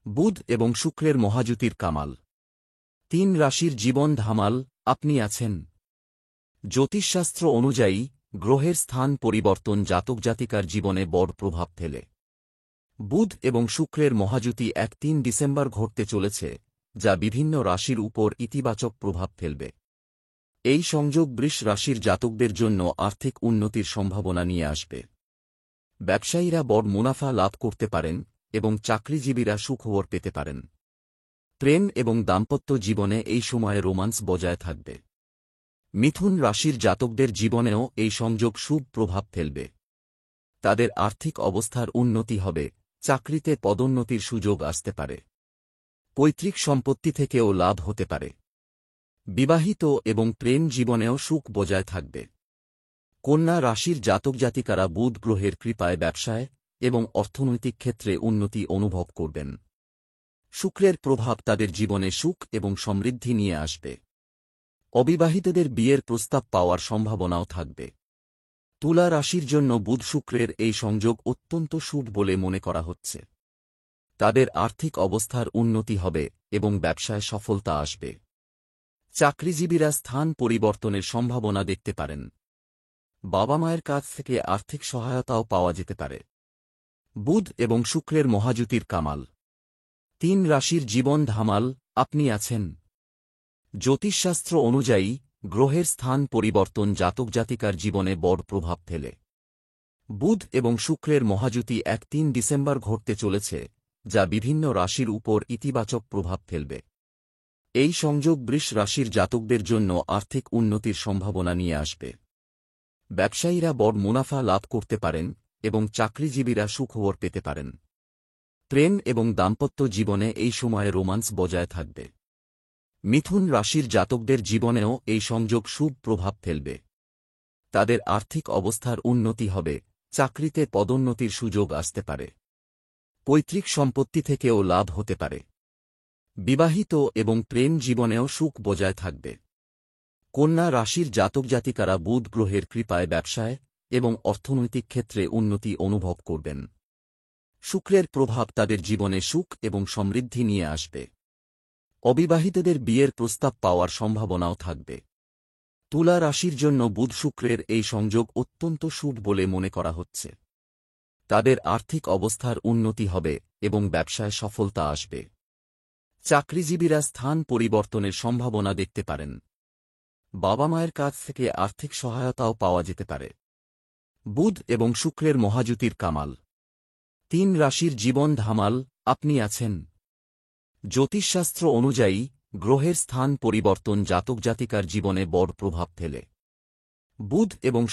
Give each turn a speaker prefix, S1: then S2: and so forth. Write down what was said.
S1: বুধ এবং শুক্রের মহাযুতির কামাল। 3 রাশির জীবন ধামাল, আপনি আছেন। জ্যোতিষশাস্ত্র অনুযায়ী গ্রহের স্থান পরিবর্তন জাতক জাতিকার জীবনে বড় প্রভাব ফেলে। বুধ এবং শুক্রের মহাযুতি 3 ডিসেম্বর ঘটতে চলেছে, যা বিভিন্ন রাশির উপর ইতিবাচক প্রভাব ফেলবে। এই সংযোগ বৃষ রাশির জাতকদের জন্য আর্থিক উন্নতির সম্ভাবনা নিয়ে আসবে। ব্যবসায়ীরা বড় মুনাফা লাভ করতে পারেন এবং চাকরিজীবীরা সুখবর পেতে পারেন। প্রেম এবং দাম্পত্য জীবনে এই সময়ে রোমান্স বজায় থাকবে। মিথুন রাশির জাতকদের জীবনেও এই সংযোগ শুভ প্রভাব ফেলবে। তাদের আর্থিক অবস্থার উন্নতি হবে, চাকরিতে পদোন্নতির সুযোগ আসতে পারে। পৈতৃক সম্পত্তি থেকেও লাভ হতে পারে। বিবাহিত এবং প্রেম জীবনেও সুখ বজায় থাকবে। কন্যা রাশির জাতক জাতিকারা বুধ গ্রহের কৃপায় ব্যবসায় এবং অর্থনৈতিক ক্ষেত্রে উন্নতি অনুভব করবেন। শুক্রের প্রভাব তাদের জীবনে সুখ এবং সমৃদ্ধি নিয়ে আসবে। অবিবাহিতদের বিয়ের প্রস্তাব পাওয়ার সম্ভাবনাও থাকবে। তুলা রাশির জন্য বুধ শুক্রের এই সংযোগ অত্যন্ত শুভ বলে মনে করা হচ্ছে। তাদের আর্থিক অবস্থার উন্নতি হবে এবং ব্যবসায় সফলতা আসবে। চাকরিজীবীরা স্থান পরিবর্তনের সম্ভাবনা দেখতে পারেন। বাবা মায়ের কাছ থেকে আর্থিক সহায়তাও পাওয়া যেতে পারে। বুধ এবং শুক্রের মহাযুতির কামাল। 3 রাশির জীবন ধামাল, আপনি আছেন। জ্যোতিষশাস্ত্র অনুযায়ী গ্রহের স্থান পরিবর্তন জাতক জাতিকার জীবনে বড় প্রভাব ফেলে। বুধ এবং শুক্রের মহাযুতি 3 ডিসেম্বর ঘটতে চলেছে, যা বিভিন্ন রাশির উপর ইতিবাচক প্রভাব ফেলবে। এই সংযোগ বৃষ রাশির জাতকদের জন্য আর্থিক উন্নতির সম্ভাবনা নিয়ে আসবে। ব্যবসায়ীরা বড় মুনাফা লাভ করতে পারেন এবং চাকরিজীবীরা সুখবর পেতে পারেন। প্রেম এবং দাম্পত্য জীবনে এই সময়ে রোমান্স বজায় থাকবে। মিথুন রাশির জাতকদের জীবনেও এই সংযোগ শুভ প্রভাব ফেলবে। তাদের আর্থিক অবস্থার উন্নতি হবে, চাকরিতে পদোন্নতির সুযোগ আসতে পারে। পৈতৃক সম্পত্তি থেকেও লাভ হতে পারে। বিবাহিত এবং প্রেম জীবনেও সুখ বজায় থাকবে। কন্যা রাশির জাতক জাতিকারা বুধ গ্রহের কৃপায় ব্যবসায় এবং অর্থনৈতিক ক্ষেত্রে উন্নতি অনুভব করবেন। শুক্রের প্রভাব তাদের জীবনে সুখ এবং সমৃদ্ধি নিয়ে আসবে। অবিবাহিতদের বিয়ের প্রস্তাব পাওয়ার সম্ভাবনাও থাকবে। তুলা রাশির জন্য বুধ শুক্রের এই সংযোগ অত্যন্ত শুভ বলে মনে করা হচ্ছে। তাদের আর্থিক অবস্থার উন্নতি হবে এবং ব্যবসায় সফলতা আসবে। চাকরিজীবীরা স্থান পরিবর্তনের সম্ভাবনা দেখতে পারেন। বাবা মায়ের কাছ থেকে আর্থিক সহায়তাও পাওয়া যেতে পারে। বুধ এবং শুক্রের মহাযুতির কামাল। 3 রাশির জীবন ধামাল, আপনি আছেন। জ্যোতিষশাস্ত্র অনুযায়ী গ্রহের স্থান পরিবর্তন জাতক জাতিকার জীবনে বড় প্রভাব ফেলে। বুধ এবং